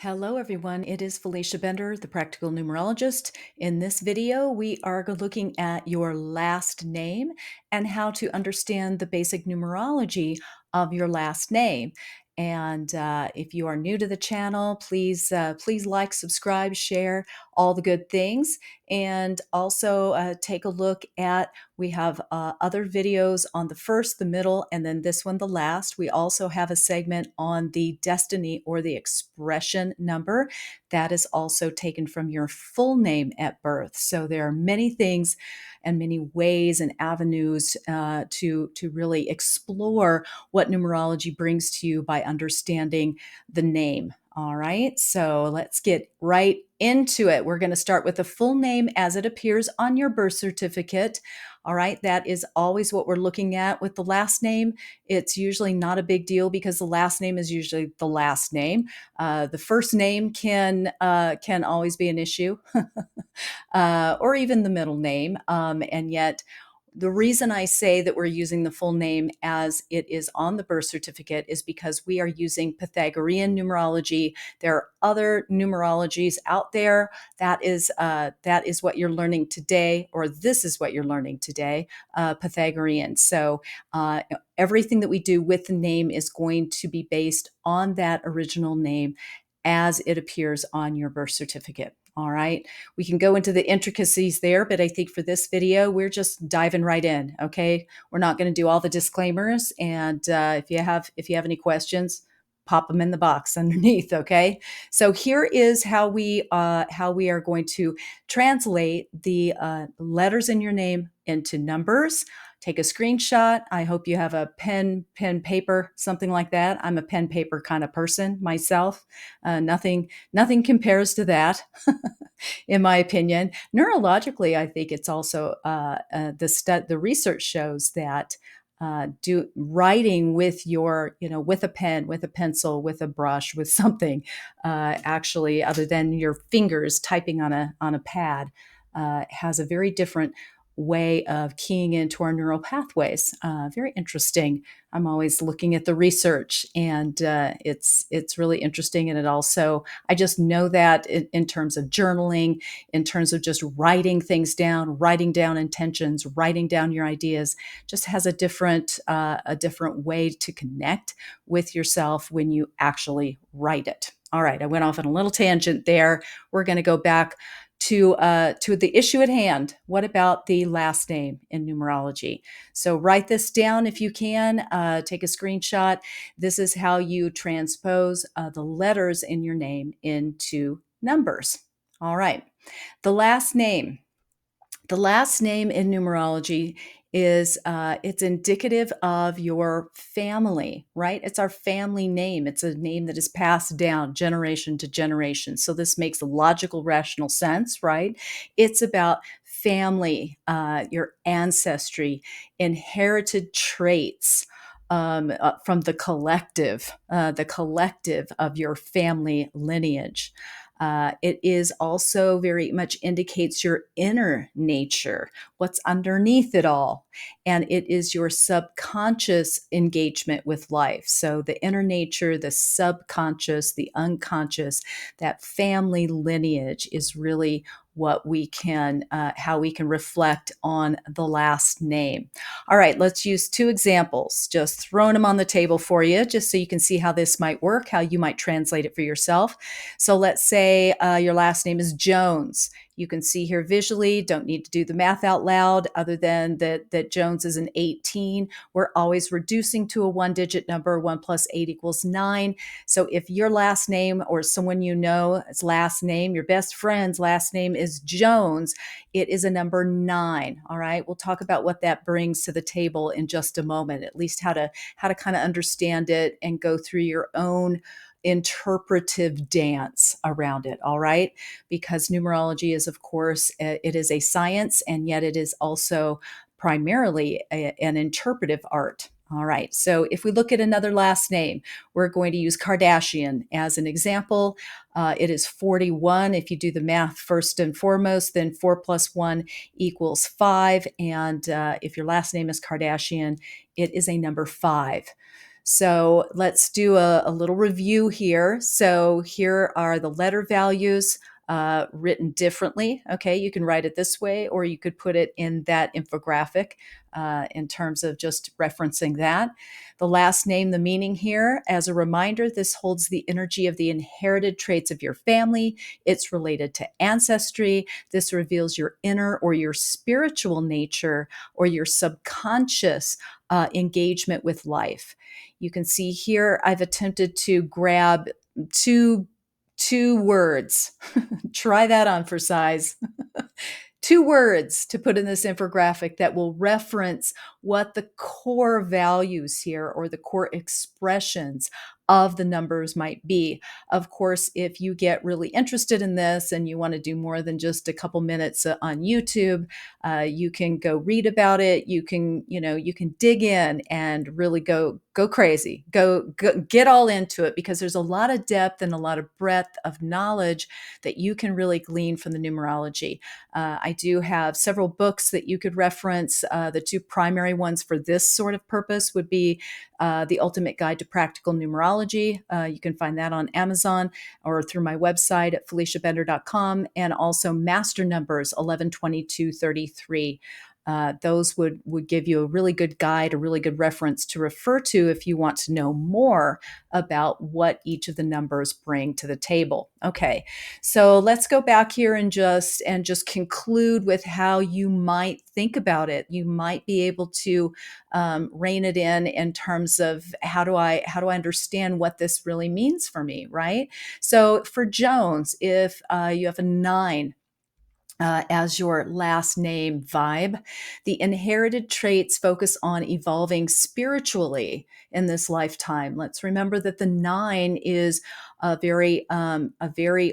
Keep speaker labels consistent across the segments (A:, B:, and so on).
A: Hello, everyone. It is Felicia Bender, the Practical Numerologist. In this video, we are looking at your last name and how to understand the basic numerology of your last name. And if you are new to the channel, please like, subscribe, share all the good things, and also take a look at. We have other videos on the first, the middle, and then this one, the last. We also have a segment on the destiny or the expression number that is also taken from your full name at birth. So there are many things and many ways and avenues to really explore what numerology brings to you by understanding the name. All right, so let's get right into it. We're going to start with the full name as it appears on your birth certificate. All right, that is always what we're looking at. With the last name, it's usually not a big deal because the last name is usually the last name. The first name can always be an issue, or even the middle name. And yet, the reason I say that we're using the full name as it is on the birth certificate is because we are using Pythagorean numerology. There are other numerologies out there. That is what you're learning today, or this is what you're learning today, Pythagorean. So everything that we do with the name is going to be based on that original name as it appears on your birth certificate. All right. We can go into the intricacies there, but I think for this video, we're just diving right in. Okay. We're not going to do all the disclaimers. And if you have any questions, pop them in the box underneath. Okay. So here is how we are going to translate the letters in your name into numbers. Take a screenshot. I hope you have a pen, paper, something like that. I'm a pen, paper kind of person myself. Nothing compares to that, in my opinion. Neurologically, I think it's also the research shows that do writing with your, with a pen, with a pencil, with a brush, with something, actually, other than your fingers typing on a pad, has a very different way of keying into our neural pathways. Very interesting. I'm always looking at the research, and it's really interesting. And it also, I just know that in terms of journaling, in terms of just writing things down, writing down intentions, writing down your ideas, just has a different way to connect with yourself when you actually write it. All right, I went off on a little tangent there. We're going to go back to the issue at hand. What about the last name in numerology? So write this down if you can. Take a screenshot. This is how you transpose the letters in your name into numbers. All right. The last name. The last name in numerology is it's indicative of your family, right? It's our family name. It's a name that is passed down generation to generation. So this makes logical, rational sense, right? It's about family, your ancestry, inherited traits, from the collective of your family lineage. It is also very much indicates your inner nature, what's underneath it all. And it is your subconscious engagement with life. So the inner nature, the subconscious, the unconscious, that family lineage is really what we can, how we can reflect on the last name. All right, let's use two examples, just throwing them on the table for you, just so you can see how this might work, how you might translate it for yourself. So let's say your last name is Jones. You can see here visually, don't need to do the math out loud, other than that Jones is an 18. We're always reducing to a one-digit number. 1 plus 8 equals 9. So if your last name, or someone you know's last name, your best friend's last name is Jones, it is a number 9. All right. We'll talk about what that brings to the table in just a moment, at least how to kind of understand it and go through your own interpretive dance around it. All right. Because numerology is, of course, it is a science, and yet it is also primarily an interpretive art. All right. So if we look at another last name, we're going to use Kardashian as an example. It is 41. If you do the math first and foremost, then 4 plus 1 equals 5. And if your last name is Kardashian, it is a number 5. So let's do a little review here. So here are the letter values written differently. Okay, you can write it this way, or you could put it in that infographic in terms of just referencing that. The last name, the meaning here, as a reminder, this holds the energy of the inherited traits of your family. It's related to ancestry. This reveals your inner or your spiritual nature or your subconscious engagement with life. You can see here, I've attempted to grab two two words. Try that on for size. Two words to put in this infographic that will reference what the core values here or the core expressions of the numbers might be. Of course, if you get really interested in this and you want to do more than just a couple minutes on YouTube, you can go read about it. You can dig in and really go crazy, go get all into it, because there's a lot of depth and a lot of breadth of knowledge that you can really glean from the numerology. I do have several books that you could reference. The two primary ones for this sort of purpose would be The Ultimate Guide to Practical Numerology. You can find that on Amazon or through my website at FeliciaBender.com, and also Master Numbers 112233. Those would give you a really good guide, a really good reference to refer to if you want to know more about what each of the numbers bring to the table. Okay, so let's go back here and just conclude with how you might think about it. You might be able to rein it in terms of how do I understand what this really means for me, right? So for Jones, if you have a 9 as your last name vibe. The inherited traits focus on evolving spiritually in this lifetime. Let's remember that the 9 is a very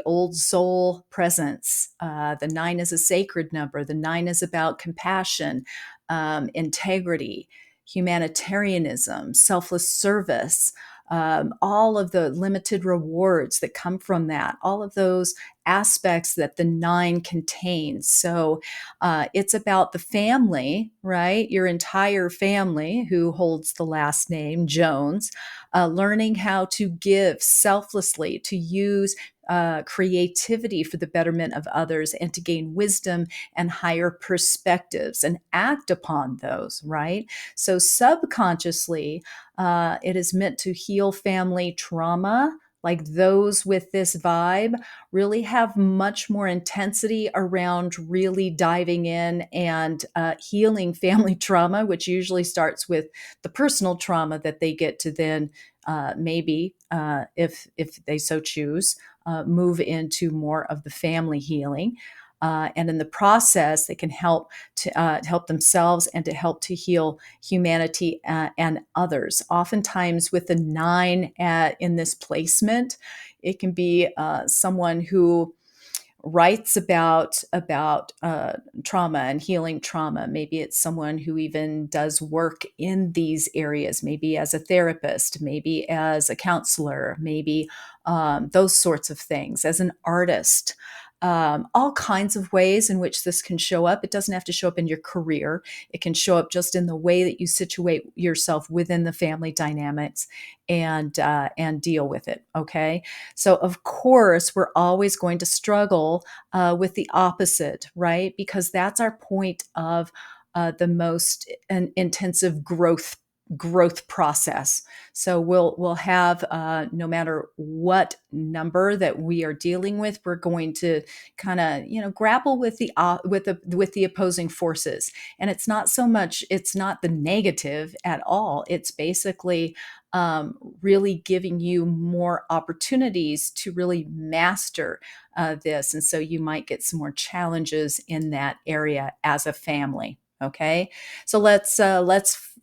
A: old soul presence. The 9 is a sacred number. The 9 is about compassion, integrity, humanitarianism, selfless service. All of the limited rewards that come from that, all of those aspects that the 9 contains. So it's about the family, right? Your entire family who holds the last name Jones, learning how to give selflessly, to use creativity for the betterment of others, and to gain wisdom and higher perspectives and act upon those, right? So subconsciously, it is meant to heal family trauma. Like those with this vibe really have much more intensity around really diving in and healing family trauma, which usually starts with the personal trauma that they get to then maybe, if they so choose, move into more of the family healing. And in the process, they can help themselves and to help to heal humanity and others. Oftentimes, with the 9 in this placement, it can be someone who writes about trauma and healing trauma. Maybe it's someone who even does work in these areas, maybe as a therapist, maybe as a counselor, maybe those sorts of things, as an artist. All kinds of ways in which this can show up. It doesn't have to show up in your career. It can show up just in the way that you situate yourself within the family dynamics and deal with it. Okay, so of course we're always going to struggle with the opposite, right? Because that's our point of the most intensive growth process. So we'll have no matter what number that we are dealing with, we're going to kind of grapple with the opposing forces. And it's not the negative at all. It's basically really giving you more opportunities to really master this. And so you might get some more challenges in that area as a family. Okay, so let's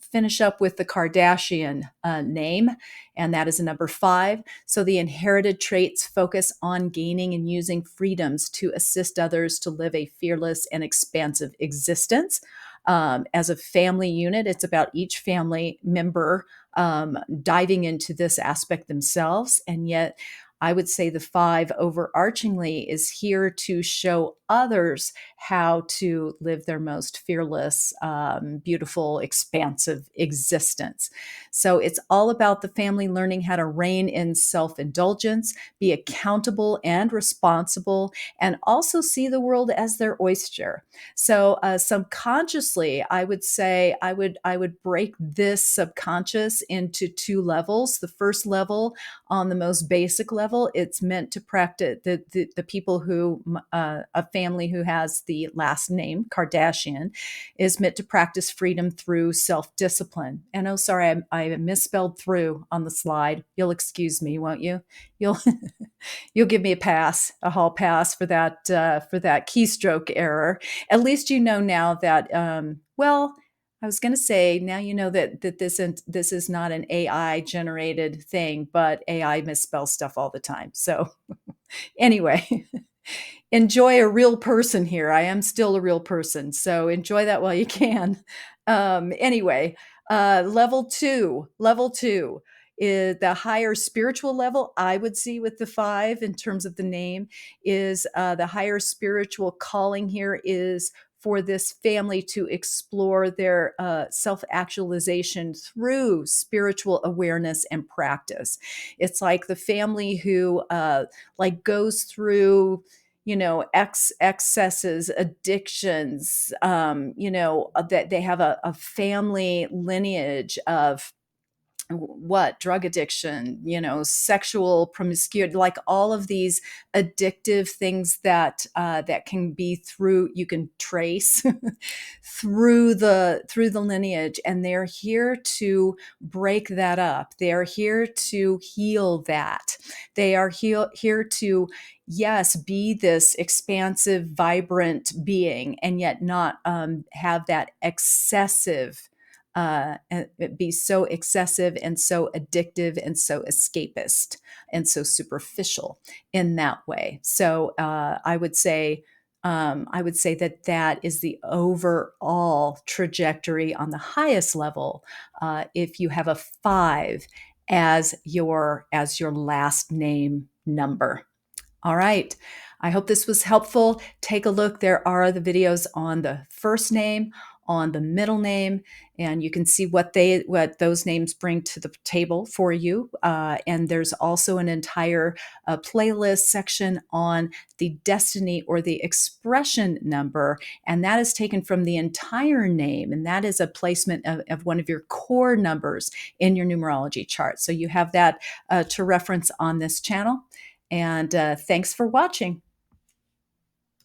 A: finish up with the Kardashian name, and that is a number 5. So the inherited traits focus on gaining and using freedoms to assist others to live a fearless and expansive existence. As a family unit, it's about each family member diving into this aspect themselves, and yet I would say the 5 overarchingly is here to show others how to live their most fearless, beautiful, expansive existence. So it's all about the family learning how to rein in self indulgence, be accountable and responsible, and also see the world as their oyster. So subconsciously, I would say I would break this subconscious into two levels. The first level, on the most basic level, it's meant to practice the people who a family who has the last name Kardashian is meant to practice freedom through self-discipline. And oh, sorry, I misspelled through on the slide. You'll excuse me, won't you? You'll you'll give me a pass, a hall pass for that keystroke error. At least you know now that well, I was going to say now you know that this is not an AI generated thing, but AI misspells stuff all the time. So anyway, enjoy a real person here. I am still a real person, so enjoy that while you can. Anyway, level two is the higher spiritual level. I would see with the five in terms of the name is the higher spiritual calling here is for this family to explore their self-actualization through spiritual awareness and practice. It's like the family who like goes through excesses, addictions, that they have a family lineage of what drug addiction, sexual promiscuity, like all of these addictive things that can be through you can trace through the lineage, and they're here to break that up. They are here to heal that. They are here to, yes, be this expansive, vibrant being, and yet not have that excessive, be so excessive and so addictive and so escapist and so superficial in that way. So I would say that that is the overall trajectory on the highest level. If you have a five as your last name number. All right. I hope this was helpful. Take a look. There are the videos on the first name, on the middle name, and you can see what those names bring to the table for you. And there's also an entire playlist section on the destiny or the expression number, and that is taken from the entire name, and that is a placement of one of your core numbers in your numerology chart. So you have that to reference on this channel. And thanks for watching.